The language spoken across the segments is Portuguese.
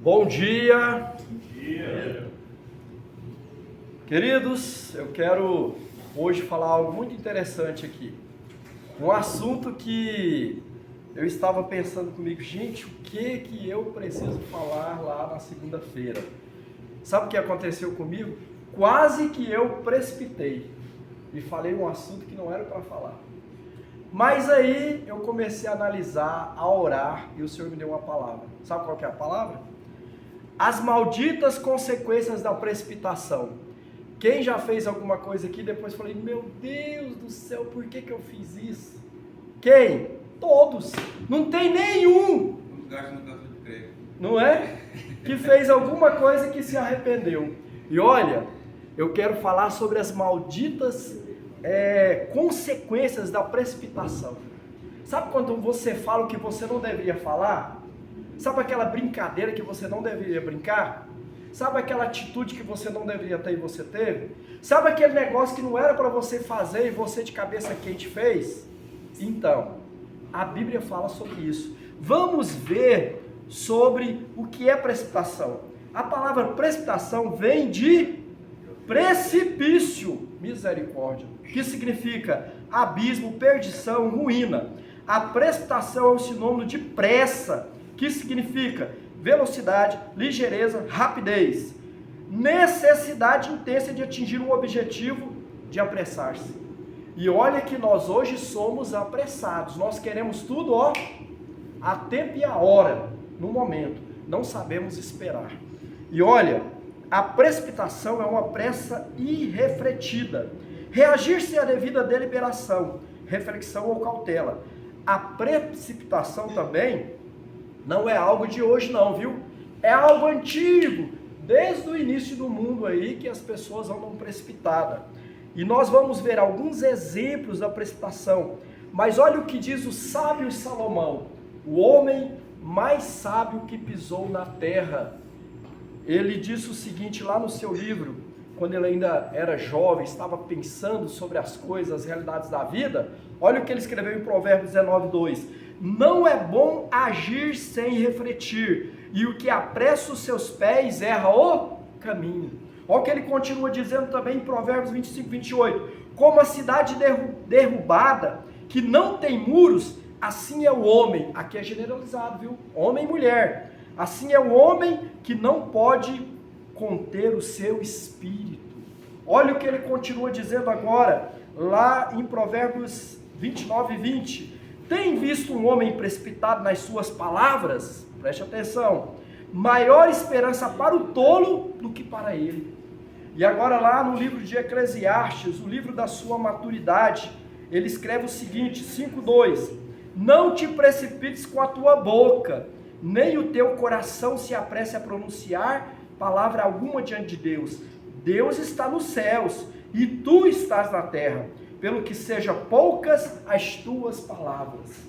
Bom dia, Bom dia. Queridos, eu quero hoje falar algo muito interessante aqui. Um assunto que eu estava pensando comigo, gente, o que eu preciso falar lá na segunda-feira? Sabe o que aconteceu comigo? Quase que eu precipitei e falei um assunto que não era para falar. Mas aí eu comecei a analisar, a orar e o Senhor me deu uma palavra. Sabe qual que é a palavra? As malditas consequências da precipitação. Quem já fez alguma coisa aqui, depois falei, meu Deus do céu, por que eu fiz isso? Quem? Todos. Não tem nenhum. Não é? Que fez alguma coisa que se arrependeu. E olha, eu quero falar sobre as malditas consequências da precipitação. Sabe quando você fala o que você não deveria falar? Sabe aquela brincadeira que você não deveria brincar? Sabe aquela atitude que você não deveria ter e você teve? Sabe aquele negócio que não era para você fazer e você de cabeça quente fez? Então, a Bíblia fala sobre isso. Vamos ver sobre o que é precipitação. A palavra precipitação vem de precipício, misericórdia, que significa abismo, perdição, ruína. A precipitação é um sinônimo de pressa, que significa velocidade, ligeireza, rapidez, necessidade intensa de atingir um objetivo, de apressar-se. E olha que nós hoje somos apressados, nós queremos tudo, a tempo e a hora, no momento, não sabemos esperar. E olha, a precipitação é uma pressa irrefletida, reagir sem a devida deliberação, reflexão ou cautela. A precipitação também não é algo de hoje não, viu? É algo antigo, desde o início do mundo aí que as pessoas andam precipitadas. E nós vamos ver alguns exemplos da precipitação. Mas olha o que diz o sábio Salomão, o homem mais sábio que pisou na terra. Ele disse o seguinte lá no seu livro, quando ele ainda era jovem, estava pensando sobre as coisas, as realidades da vida. Olha o que ele escreveu em Provérbios 19:2. Não é bom agir sem refletir, e o que apressa os seus pés erra o caminho. Olha o que ele continua dizendo também em Provérbios 25:28. Como a cidade derrubada, que não tem muros, assim é o homem. Aqui é generalizado, viu? Homem e mulher. Assim é o homem que não pode conter o seu espírito. Olha o que ele continua dizendo agora, lá em Provérbios 29:20. Tem visto um homem precipitado nas suas palavras? Preste atenção. Maior esperança para o tolo do que para ele. E agora lá no livro de Eclesiastes, o livro da sua maturidade, ele escreve o seguinte, 5:2. Não te precipites com a tua boca, nem o teu coração se apresse a pronunciar palavra alguma diante de Deus. Deus está nos céus e tu estás na terra, pelo que seja poucas as tuas palavras.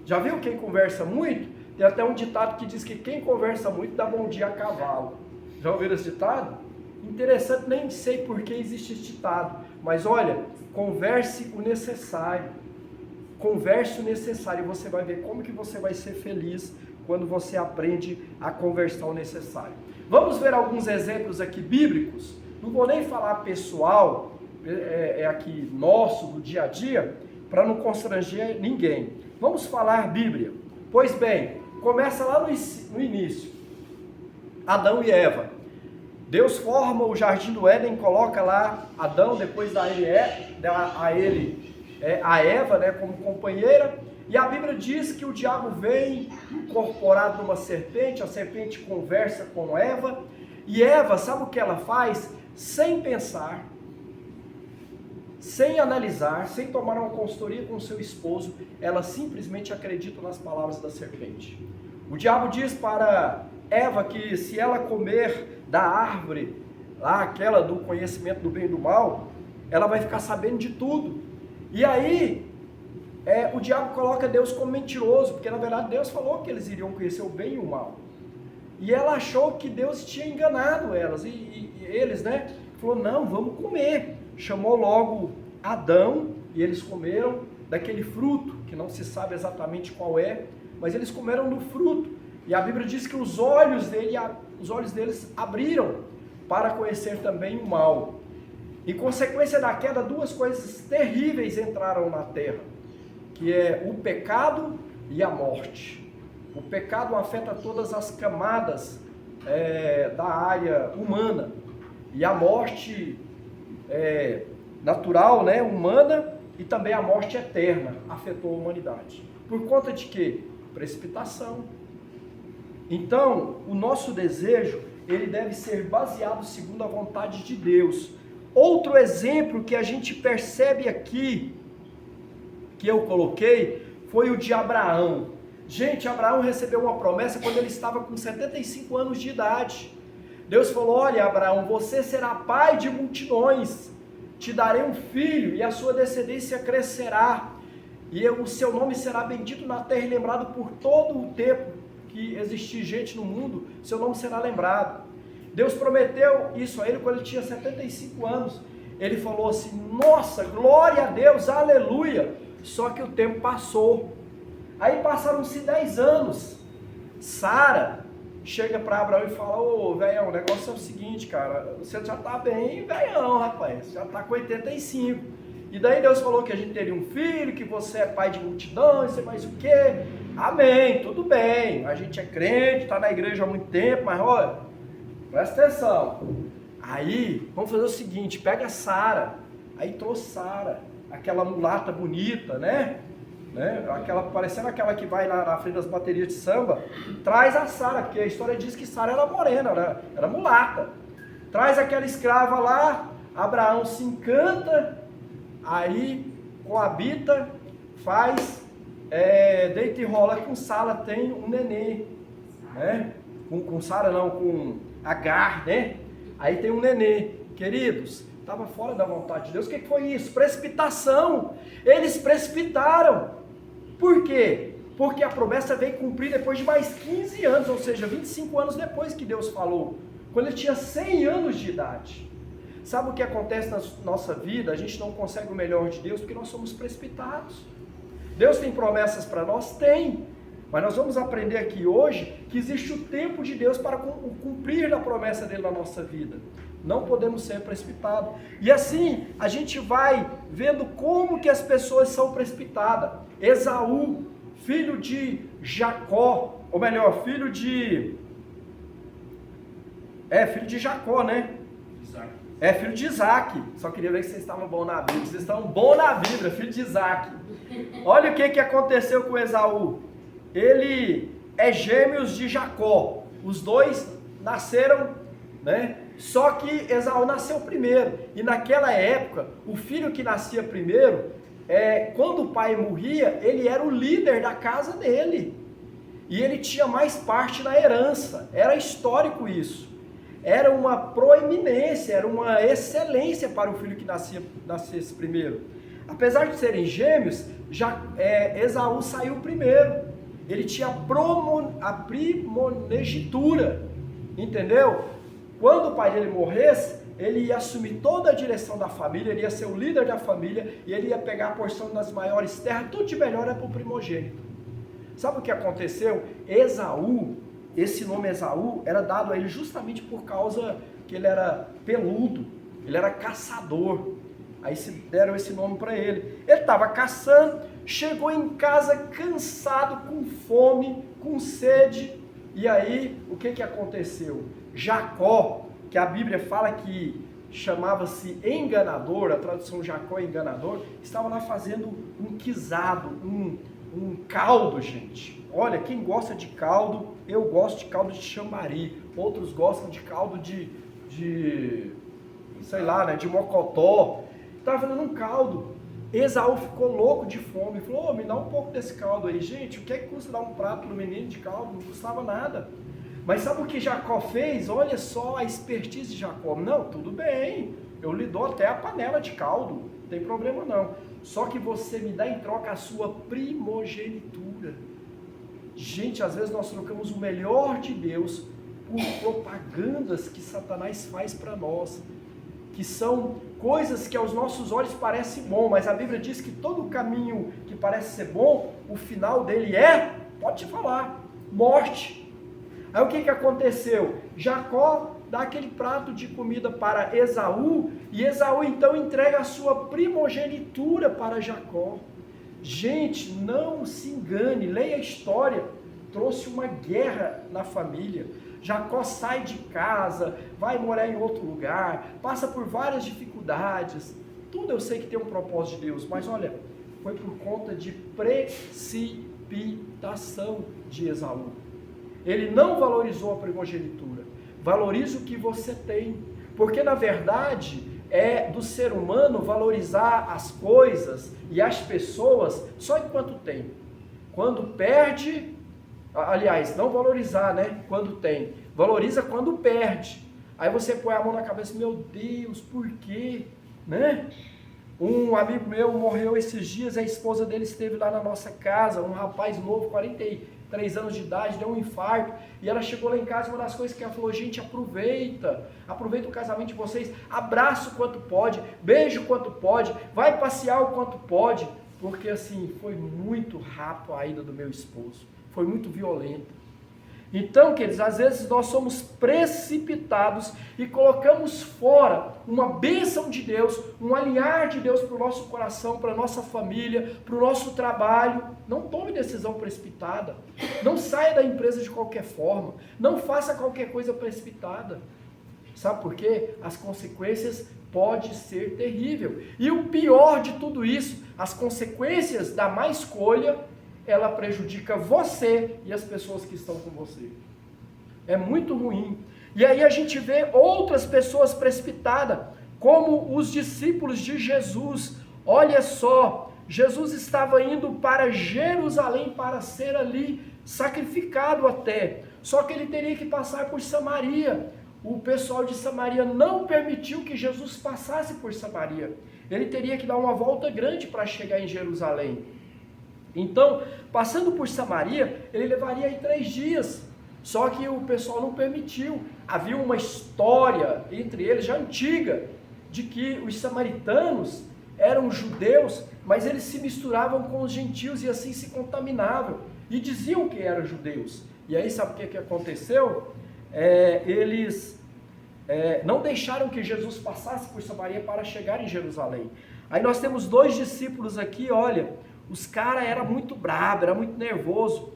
Já viu quem conversa muito? Tem até um ditado que diz que quem conversa muito dá bom dia a cavalo. Já ouviram esse ditado? Interessante, nem sei por que existe esse ditado, mas olha, converse o necessário. Converse o necessário e você vai ver como que você vai ser feliz quando você aprende a conversar o necessário. Vamos ver alguns exemplos aqui bíblicos. Não vou nem falar pessoal, aqui nosso, do dia a dia, para não constranger ninguém. Vamos falar Bíblia. Pois bem, começa lá no início. Adão e Eva. Deus forma o jardim do Éden, coloca lá Adão, depois a Eva, né, como companheira. E a Bíblia diz que o diabo vem incorporado numa serpente, a serpente conversa com Eva. E Eva, sabe o que ela faz? Sem pensar, sem analisar, sem tomar uma consultoria com seu esposo, ela simplesmente acredita nas palavras da serpente. O diabo diz para Eva que se ela comer da árvore, lá aquela do conhecimento do bem e do mal, ela vai ficar sabendo de tudo. E aí, o diabo coloca Deus como mentiroso, porque na verdade Deus falou que eles iriam conhecer o bem e o mal. E ela achou que Deus tinha enganado elas, e eles, né? Falou, não, vamos comer. Chamou logo Adão, e eles comeram daquele fruto, que não se sabe exatamente qual é, mas eles comeram do fruto. E a Bíblia diz que os olhos deles abriram para conhecer também o mal. Em consequência da queda, duas coisas terríveis entraram na terra, que é o pecado e a morte. O pecado afeta todas as camadas da área humana, e a morte natural, né, humana, e também a morte eterna afetou a humanidade. Por conta de quê? Precipitação. Então, o nosso desejo, ele deve ser baseado segundo a vontade de Deus. Outro exemplo que a gente percebe aqui, que eu coloquei, foi o de Abraão. Gente, Abraão recebeu uma promessa quando ele estava com 75 anos de idade. Deus falou: olha, Abraão, você será pai de multidões, te darei um filho e a sua descendência crescerá, e o seu nome será bendito na terra e lembrado por todo o tempo que existir gente no mundo, seu nome será lembrado. Deus prometeu isso a ele quando ele tinha 75 anos. Ele falou assim: nossa, glória a Deus, aleluia. Só que o tempo passou. Aí passaram-se 10 anos. Sara chega para Abraão e fala: ô, velhão, o negócio é o seguinte, cara, você já tá bem velhão, rapaz, já tá com 85. E daí Deus falou que a gente teria um filho, que você é pai de multidão, você mais o quê? Amém, tudo bem, a gente é crente, tá na igreja há muito tempo, mas olha, presta atenção. Aí, vamos fazer o seguinte, pega Sara. Aí trouxe Sara, aquela mulata bonita, né? Parecendo aquela que vai na frente das baterias de samba. Traz a Sara, porque a história diz que Sara era morena, era mulata. Traz aquela escrava lá, Abraão se encanta, aí coabita, faz, deita e rola com Sara, tem um nenê, né? Com Sara não, com Agar, né? Aí tem um nenê. Queridos, estava fora da vontade de Deus. O que foi isso? Precipitação. Eles precipitaram. Por quê? Porque a promessa veio cumprir depois de mais 15 anos, ou seja, 25 anos depois que Deus falou, quando ele tinha 100 anos de idade. Sabe o que acontece na nossa vida? A gente não consegue o melhor de Deus porque nós somos precipitados. Deus tem promessas para nós? Tem. Mas nós vamos aprender aqui hoje que existe o tempo de Deus para o cumprir da promessa dele na nossa vida. Não podemos ser precipitados. E assim, a gente vai vendo como que as pessoas são precipitadas. Esaú, filho de Jacó, ou melhor, filho de Jacó, né? Isaac. Filho de Isaac. Só queria ver que vocês estavam bons na Bíblia. Vocês estão bons na Bíblia, filho de Isaac. Olha o que aconteceu com Esaú. Ele é gêmeos de Jacó. Os dois nasceram, né? Só que Esaú nasceu primeiro. E naquela época, o filho que nascia primeiro, quando o pai morria, ele era o líder da casa dele. E ele tinha mais parte na herança. Era histórico isso. Era uma proeminência, era uma excelência para o filho que nascesse primeiro. Apesar de serem gêmeos, Esaú saiu primeiro. Ele tinha a primogenitura, entendeu? Quando o pai dele morresse, ele ia assumir toda a direção da família, ele ia ser o líder da família, e ele ia pegar a porção das maiores terras, tudo de melhor para o primogênito. Sabe o que aconteceu? Esaú, esse nome Esaú, era dado a ele justamente por causa que ele era peludo, ele era caçador. Aí se deram esse nome para ele. Ele estava caçando, chegou em casa cansado, com fome, com sede. E aí, o que aconteceu? Jacó, que a Bíblia fala que chamava-se enganador, a tradução Jacó é enganador, estava lá fazendo um guisado, um caldo, gente. Olha, quem gosta de caldo, eu gosto de caldo de chambari, outros gostam de caldo de sei lá, né, de mocotó. Estava fazendo um caldo. Esaú ficou louco de fome, falou: me dá um pouco desse caldo aí. Gente, o que é que custa dar um prato no menino de caldo? Não custava nada. Mas sabe o que Jacó fez? Olha só a expertise de Jacó. Não, tudo bem, eu lhe dou até a panela de caldo, não tem problema não. Só que você me dá em troca a sua primogenitura. Gente, às vezes nós trocamos o melhor de Deus por propagandas que Satanás faz para nós, que são coisas que aos nossos olhos parecem bom, mas a Bíblia diz que todo caminho que parece ser bom, o final dele pode te falar, morte. Aí o que aconteceu? Jacó dá aquele prato de comida para Esaú, e Esaú então entrega a sua primogenitura para Jacó. Gente, não se engane, leia a história, trouxe uma guerra na família. Jacó sai de casa, vai morar em outro lugar, passa por várias dificuldades. Tudo eu sei que tem um propósito de Deus, mas olha, foi por conta de precipitação de Esaú. Ele não valorizou a primogenitura. Valorize o que você tem, porque na verdade é do ser humano valorizar as coisas e as pessoas só enquanto tem. Quando perde, aliás, não valorizar, né? Quando tem, valoriza quando perde. Aí você põe a mão na cabeça, meu Deus, por quê? Né? Um amigo meu morreu esses dias, a esposa dele esteve lá na nossa casa, um rapaz novo, 43 anos de idade, deu um infarto, e ela chegou lá em casa, uma das coisas que ela falou, gente, aproveita o casamento de vocês, abraça o quanto pode, beija o quanto pode, vai passear o quanto pode, porque assim, foi muito rápido a ida do meu esposo, foi muito violenta. Então, queridos, às vezes nós somos precipitados e colocamos fora uma bênção de Deus, um alinhar de Deus para o nosso coração, para a nossa família, para o nosso trabalho. Não tome decisão precipitada, não saia da empresa de qualquer forma, não faça qualquer coisa precipitada. Sabe por quê? As consequências podem ser terríveis. E o pior de tudo isso, as consequências da má escolha, ela prejudica você e as pessoas que estão com você. É muito ruim. E aí a gente vê outras pessoas precipitadas, como os discípulos de Jesus. Olha só, Jesus estava indo para Jerusalém para ser ali sacrificado até. Só que ele teria que passar por Samaria. O pessoal de Samaria não permitiu que Jesus passasse por Samaria. Ele teria que dar uma volta grande para chegar em Jerusalém. Então, passando por Samaria, ele levaria aí 3 dias, só que o pessoal não permitiu. Havia uma história entre eles, já antiga, de que os samaritanos eram judeus, mas eles se misturavam com os gentios e assim se contaminavam, e diziam que eram judeus. E aí sabe o que aconteceu? Eles não deixaram que Jesus passasse por Samaria para chegar em Jerusalém. Aí nós temos 2 discípulos aqui, olha, os caras eram muito bravos, era muito nervoso,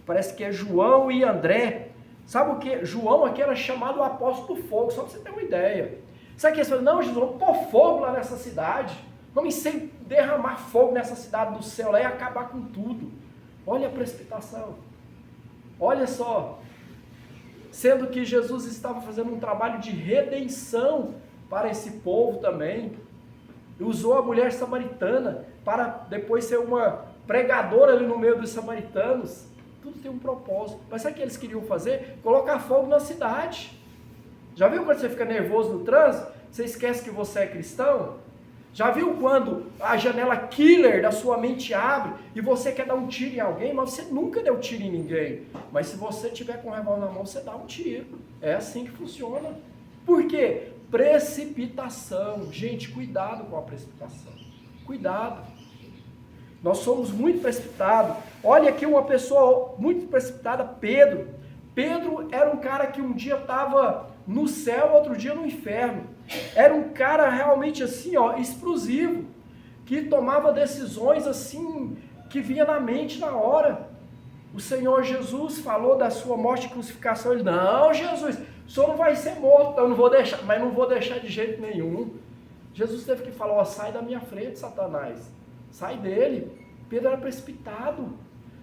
parece que é João e André. Sabe o que? João aqui era chamado o apóstolo do fogo, só para você ter uma ideia. Sabe o que eles falaram? Não, Jesus, vamos pôr fogo lá nessa cidade, vamos derramar fogo nessa cidade do céu lá e acabar com tudo. Olha a precipitação, olha só, sendo que Jesus estava fazendo um trabalho de redenção para esse povo também. Usou a mulher samaritana para depois ser uma pregadora ali no meio dos samaritanos. Tudo tem um propósito. Mas sabe o que eles queriam fazer? Colocar fogo na cidade. Já viu quando você fica nervoso no trânsito? Você esquece que você é cristão? Já viu quando a janela killer da sua mente abre e você quer dar um tiro em alguém, mas você nunca deu tiro em ninguém. Mas se você tiver com o revólver na mão, você dá um tiro. É assim que funciona. Por quê? Precipitação. Gente, cuidado com a precipitação. Cuidado. Nós somos muito precipitados. Olha aqui uma pessoa muito precipitada, Pedro. Pedro era um cara que um dia estava no céu, outro dia no inferno. Era um cara realmente assim, ó, explosivo, que tomava decisões assim, que vinha na mente na hora. O Senhor Jesus falou da sua morte e crucificação. Ele, não, Jesus, o senhor não vai ser morto, eu não vou deixar, mas não vou deixar de jeito nenhum. Jesus teve que falar, ó, sai da minha frente, Satanás, sai dele. Pedro era precipitado.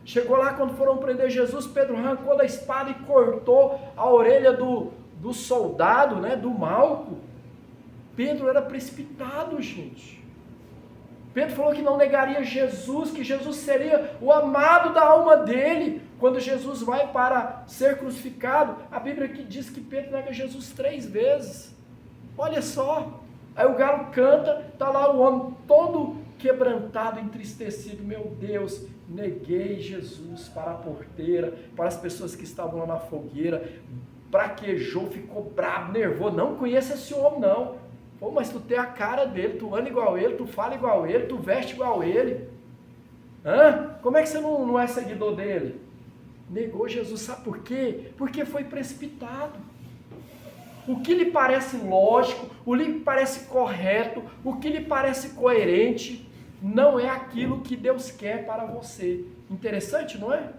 Chegou lá quando foram prender Jesus, Pedro arrancou da espada e cortou a orelha do soldado, né, do Malco. Pedro era precipitado, gente. Pedro falou que não negaria Jesus, que Jesus seria o amado da alma dele. Quando Jesus vai para ser crucificado, a Bíblia aqui diz que Pedro nega Jesus 3 vezes. Olha só. Aí o galo canta, está lá o homem todo quebrantado, entristecido. Meu Deus, neguei Jesus para a porteira, para as pessoas que estavam lá na fogueira. Praquejou, ficou bravo, nervoso. Não conheço esse homem, não. Pô, mas tu tem a cara dele, tu anda igual ele, tu fala igual ele, tu veste igual ele. Como é que você não é seguidor dele? Negou Jesus, sabe por quê? Porque foi precipitado. O que lhe parece lógico, o que lhe parece correto, o que lhe parece coerente, não é aquilo que Deus quer para você. Interessante, não é?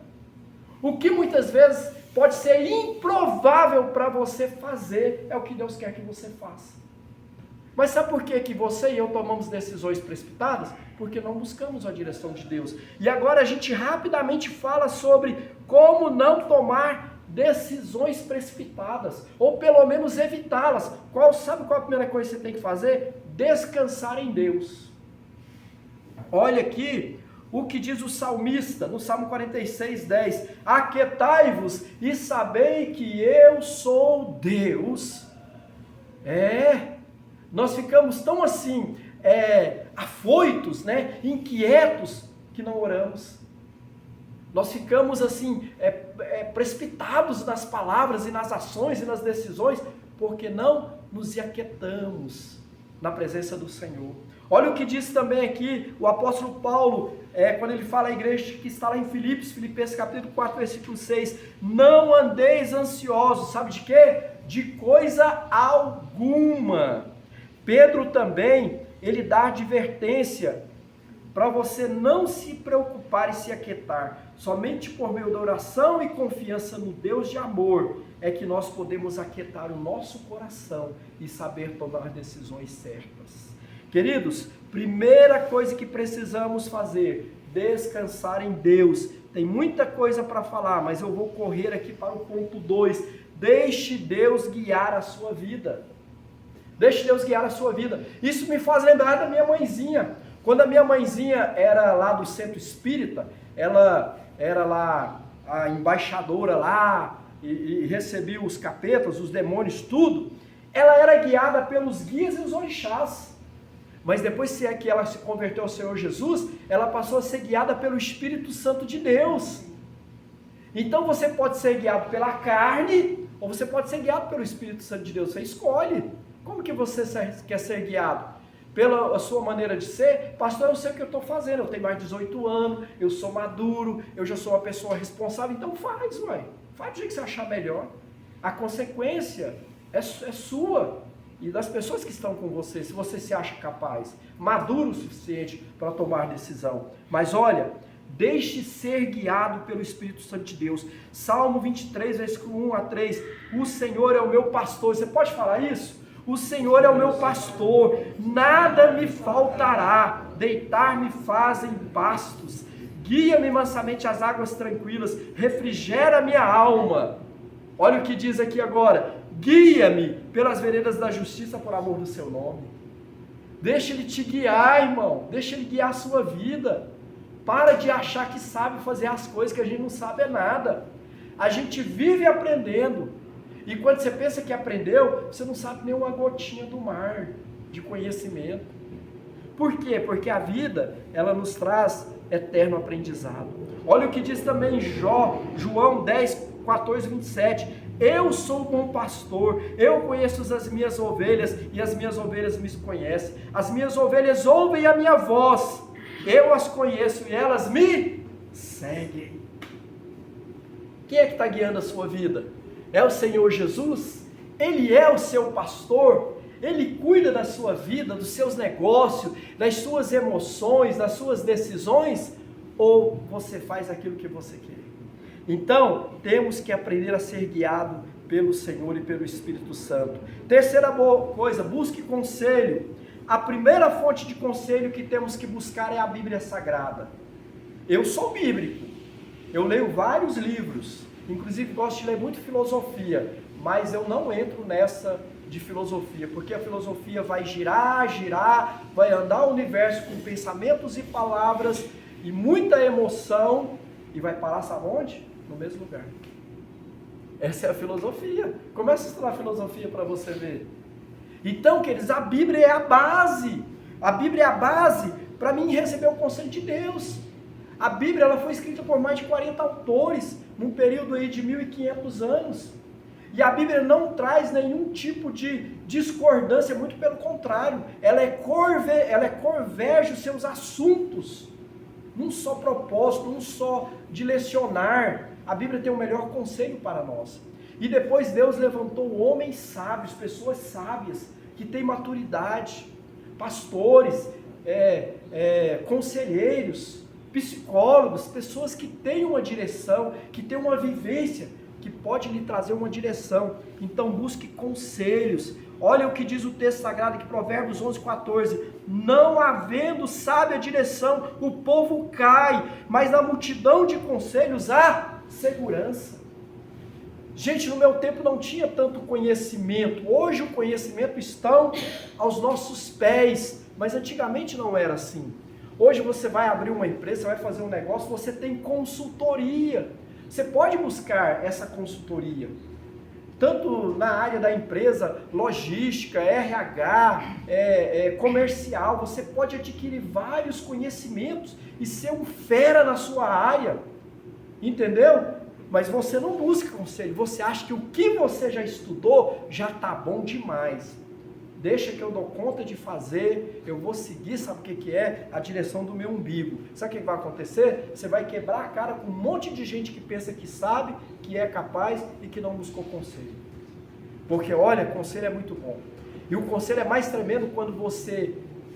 O que muitas vezes pode ser improvável para você fazer, é o que Deus quer que você faça. Mas sabe por que você e eu tomamos decisões precipitadas? Porque não buscamos a direção de Deus. E agora a gente rapidamente fala sobre como não tomar decisões precipitadas, ou pelo menos evitá-las. Sabe qual a primeira coisa que você tem que fazer? Descansar em Deus. Olha aqui o que diz o salmista, no Salmo 46:10. Aquietai-vos e sabei que eu sou Deus. Nós ficamos tão assim, afoitos, inquietos, que não oramos. Nós ficamos assim, precipitados nas palavras e nas ações e nas decisões, porque não nos aquietamos na presença do Senhor. Olha o que diz também aqui o apóstolo Paulo, quando ele fala à igreja que está lá em Filipenses capítulo 4, versículo 6, não andeis ansiosos, sabe de quê? De coisa alguma. Pedro também, ele dá advertência para você não se preocupar e se aquietar. Somente por meio da oração e confiança no Deus de amor é que nós podemos aquietar o nosso coração e saber tomar decisões certas. Queridos, primeira coisa que precisamos fazer, descansar em Deus. Tem muita coisa para falar, mas eu vou correr aqui para o ponto 2. Deixe Deus guiar a sua vida. Deixe Deus guiar a sua vida. Isso me faz lembrar da minha mãezinha. Quando a minha mãezinha era lá do centro espírita, ela era lá a embaixadora lá e recebia os capetas, os demônios, tudo. Ela era guiada pelos guias e os orixás. Mas depois que ela se converteu ao Senhor Jesus, ela passou a ser guiada pelo Espírito Santo de Deus. Então você pode ser guiado pela carne, ou você pode ser guiado pelo Espírito Santo de Deus. Você escolhe. Como que você quer ser guiado? Pela sua maneira de ser? Pastor, eu sei o que eu estou fazendo, eu tenho mais de 18 anos, eu sou maduro, eu já sou uma pessoa responsável, então faz, mãe. Faz do jeito que você achar melhor. A consequência é sua e das pessoas que estão com você, se você se acha capaz, maduro o suficiente para tomar decisão. Mas olha, deixe ser guiado pelo Espírito Santo de Deus. Salmo 23, versículo 1 a 3. O Senhor é o meu pastor. Você pode falar isso? O Senhor é o meu pastor, nada me faltará. Deitar-me faz em pastos, guia-me mansamente às águas tranquilas, refrigera minha alma. Olha o que diz aqui agora: guia-me pelas veredas da justiça por amor do seu nome. Deixa Ele te guiar, irmão, deixa Ele guiar a sua vida. Para de achar que sabe fazer as coisas, que a gente não sabe nada. A gente vive aprendendo. E quando você pensa que aprendeu, você não sabe nem uma gotinha do mar de conhecimento. Por quê? Porque a vida, ela nos traz eterno aprendizado. Olha o que diz também João 10, 14, 27. Eu sou o bom pastor, eu conheço as minhas ovelhas e as minhas ovelhas me conhecem. As minhas ovelhas ouvem a minha voz, eu as conheço e elas me seguem. Quem é que está guiando a sua vida? É o Senhor Jesus? Ele é o seu pastor? Ele cuida da sua vida, dos seus negócios, das suas emoções, das suas decisões? Ou você faz aquilo que você quer? Então, temos que aprender a ser guiado pelo Senhor e pelo Espírito Santo. Terceira coisa, busque conselho. A primeira fonte de conselho que temos que buscar é a Bíblia Sagrada. Eu sou bíblico, eu leio vários livros, inclusive gosto de ler muito filosofia, mas eu não entro nessa de filosofia, porque a filosofia vai girar, vai andar o universo com pensamentos e palavras e muita emoção e vai parar, sabe onde? No mesmo lugar. Essa é a filosofia. Começa a estudar filosofia para você ver. Então, queridos, a Bíblia é a base. A Bíblia é a base para mim receber o conselho de Deus. A Bíblia ela foi escrita por mais de 40 autores, num período aí de 1500 anos. E a Bíblia não traz nenhum tipo de discordância, muito pelo contrário. Ela converge os seus assuntos num só propósito, num só direcionar. A Bíblia tem o melhor conselho para nós. E depois Deus levantou homens sábios, pessoas sábias, que têm maturidade, pastores, conselheiros, psicólogos, pessoas que têm uma direção, que têm uma vivência, que pode lhe trazer uma direção. Então busque conselhos. Olha o que diz o texto sagrado aqui, Provérbios 11:14. Não havendo sábia direção, o povo cai, mas na multidão de conselhos há segurança. Gente, no meu tempo não tinha tanto conhecimento. Hoje o conhecimento está aos nossos pés, mas antigamente não era assim. Hoje você vai abrir uma empresa, você vai fazer um negócio, você tem consultoria. Você pode buscar essa consultoria, tanto na área da empresa, logística, RH, comercial. Você pode adquirir vários conhecimentos e ser um fera na sua área, entendeu? Mas você não busca conselho, você acha que o que você já estudou já está bom demais. Deixa que eu dou conta de fazer, eu vou seguir, sabe o que é? A direção do meu umbigo. Sabe o que vai acontecer? Você vai quebrar a cara com um monte de gente que pensa que sabe, que é capaz e que não buscou conselho. Porque olha, conselho é muito bom. E o conselho é mais tremendo quando você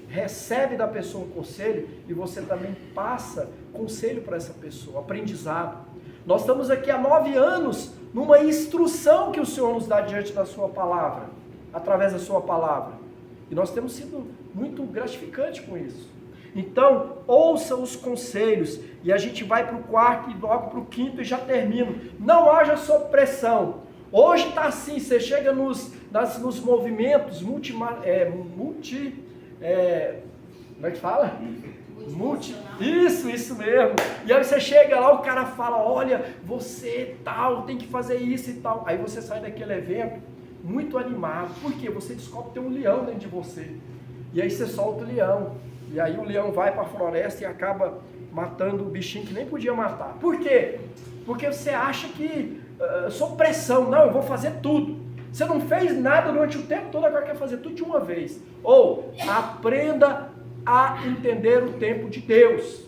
recebe da pessoa um conselho e você também passa conselho para essa pessoa, aprendizado. Nós estamos aqui há 9 anos numa instrução que o Senhor nos dá diante da sua palavra, através da sua palavra. E nós temos sido muito gratificantes com isso. Então, ouça os conselhos. E a gente vai para o quarto e logo para o quinto e já termino. Não haja sob pressão. Hoje está assim, você chega nos movimentos como é que fala? Isso mesmo. E aí você chega lá, o cara fala, olha, você tal, tem que fazer isso e tal. Aí você sai daquele evento muito animado. Por quê? Você descobre que tem um leão dentro de você. E aí você solta o leão. E aí o leão vai para a floresta e acaba matando o bichinho que nem podia matar. Por quê? Porque você acha que sob pressão, não, eu vou fazer tudo. Você não fez nada durante o tempo todo, agora quer fazer tudo de uma vez. Ou aprenda a entender o tempo de Deus.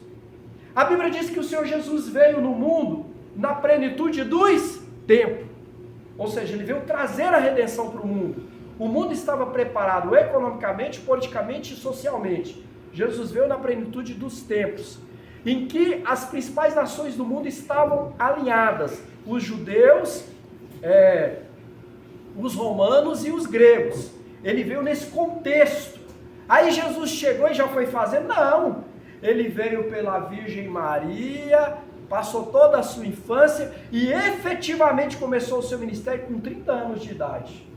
A Bíblia diz que o Senhor Jesus veio no mundo na plenitude dos tempos. Ou seja, ele veio trazer a redenção para o mundo. O mundo estava preparado economicamente, politicamente e socialmente. Jesus veio na plenitude dos tempos, em que as principais nações do mundo estavam alinhadas. Os judeus, os romanos e os gregos. Ele veio nesse contexto. Aí Jesus chegou e já foi fazendo? Não. Ele veio pela Virgem Maria, passou toda a sua infância e efetivamente começou o seu ministério com 30 anos de idade.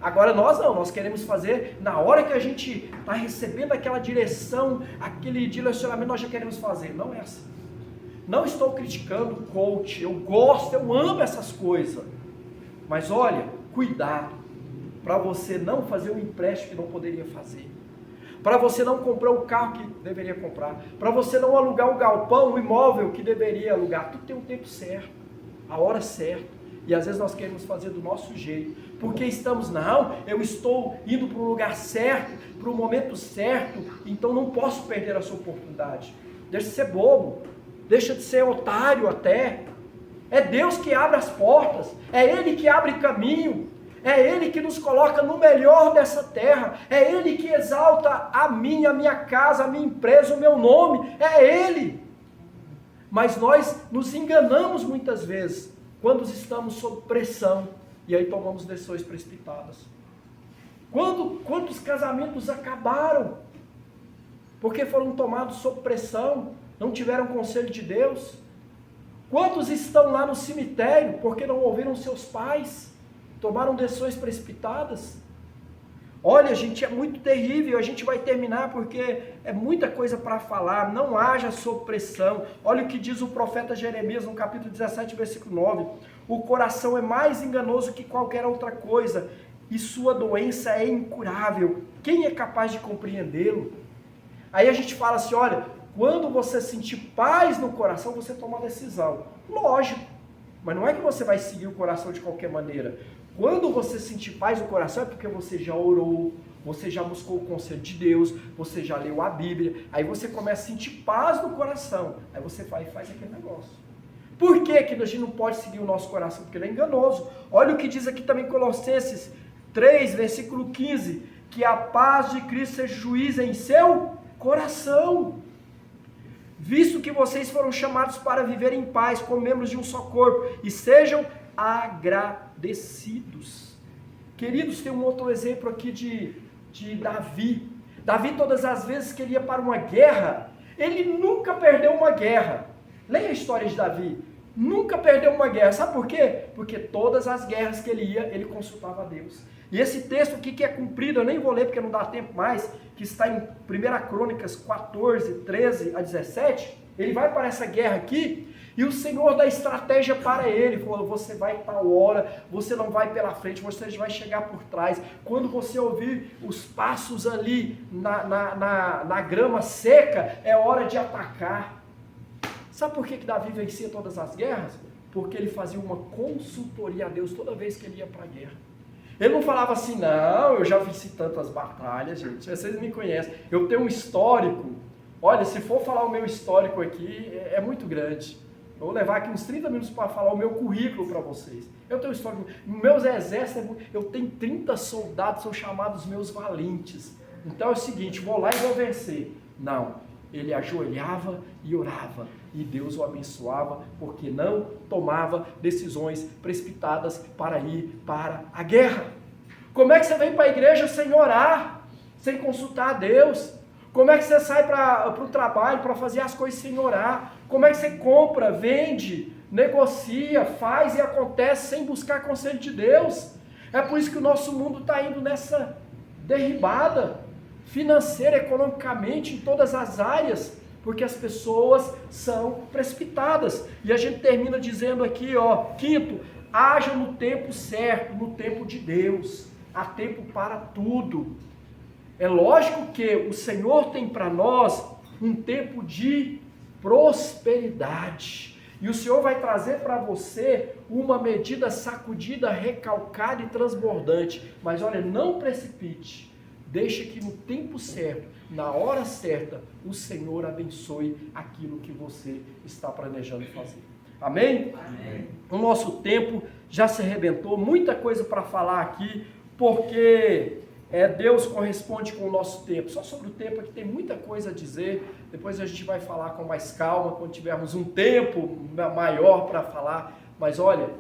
Agora nós não, nós queremos fazer na hora que a gente está recebendo aquela direção, aquele direcionamento, nós já queremos fazer. Não é assim. Não estou criticando o coach, eu gosto, eu amo essas coisas. Mas olha, cuidado, para você não fazer um empréstimo que não poderia fazer. Para você não comprar o carro que deveria comprar. Para você não alugar o galpão, o imóvel que deveria alugar. Tudo tem um tempo certo, a hora certa. E às vezes nós queremos fazer do nosso jeito. Porque estamos, não, eu estou indo para o lugar certo, para o momento certo, então não posso perder essa oportunidade. Deixa de ser bobo, deixa de ser otário até. É Deus que abre as portas, é Ele que abre caminho. É Ele que nos coloca no melhor dessa terra. É Ele que exalta a minha casa, a minha empresa, o meu nome. É Ele. Mas nós nos enganamos muitas vezes quando estamos sob pressão e aí tomamos decisões precipitadas. Quantos casamentos acabaram? Porque foram tomados sob pressão, não tiveram conselho de Deus. Quantos estão lá no cemitério porque não ouviram seus pais? Tomaram decisões precipitadas. Olha, gente, é muito terrível. A gente vai terminar porque é muita coisa para falar. Não haja sob pressão. Olha o que diz o profeta Jeremias no capítulo 17, versículo 9. O coração é mais enganoso que qualquer outra coisa e sua doença é incurável. Quem é capaz de compreendê-lo? Aí a gente fala assim, olha, quando você sentir paz no coração, você toma uma decisão. Lógico, mas não é que você vai seguir o coração de qualquer maneira. Quando você sentir paz no coração é porque você já orou, você já buscou o conselho de Deus, você já leu a Bíblia, aí você começa a sentir paz no coração, aí você vai e faz aquele negócio. Por que que a gente não pode seguir o nosso coração? Porque ele é enganoso. Olha o que diz aqui também Colossenses 3, versículo 15, que a paz de Cristo seja juiz em seu coração, visto que vocês foram chamados para viver em paz, como membros de um só corpo, e sejam agradecidos. Queridos, tem um outro exemplo aqui de Davi. Davi, todas as vezes que ele ia para uma guerra, ele nunca perdeu uma guerra. Leia a história de Davi. Nunca perdeu uma guerra. Sabe por quê? Porque todas as guerras que ele ia, ele consultava a Deus. E esse texto aqui que é cumprido, eu nem vou ler porque não dá tempo mais, que está em 1 Crônicas 14, 13 a 17, ele vai para essa guerra aqui, e o Senhor dá estratégia para ele, falou, você vai tal hora, você não vai pela frente, você vai chegar por trás, quando você ouvir os passos ali na grama seca, é hora de atacar. Sabe por que Davi vencia todas as guerras? Porque ele fazia uma consultoria a Deus toda vez que ele ia para a guerra. Ele não falava assim, não, eu já venci tantas batalhas, gente, vocês me conhecem, eu tenho um histórico, olha, se for falar o meu histórico aqui, é muito grande. Eu vou levar aqui uns 30 minutos para falar o meu currículo para vocês. Eu tenho histórico, meus exércitos, eu tenho 30 soldados, são chamados meus valentes. Então é o seguinte, vou lá e vou vencer. Não, ele ajoelhava e orava, e Deus o abençoava, porque não tomava decisões precipitadas para ir para a guerra. Como é que você vem para a igreja sem orar, sem consultar a Deus? Como é que você sai para o trabalho, para fazer as coisas sem orar? Como é que você compra, vende, negocia, faz e acontece sem buscar conselho de Deus? É por isso que o nosso mundo está indo nessa derribada financeira, economicamente, em todas as áreas, porque as pessoas são precipitadas. E a gente termina dizendo aqui, quinto, haja no tempo certo, no tempo de Deus. Há tempo para tudo. É lógico que o Senhor tem para nós um tempo de prosperidade. E o Senhor vai trazer para você uma medida sacudida, recalcada e transbordante. Mas olha, não precipite. Deixa que no tempo certo, na hora certa, o Senhor abençoe aquilo que você está planejando fazer. Amém? Amém. O nosso tempo já se arrebentou, muita coisa para falar aqui, porque Deus corresponde com o nosso tempo. Só sobre o tempo aqui tem muita coisa a dizer, depois a gente vai falar com mais calma, quando tivermos um tempo maior para falar. Mas olha,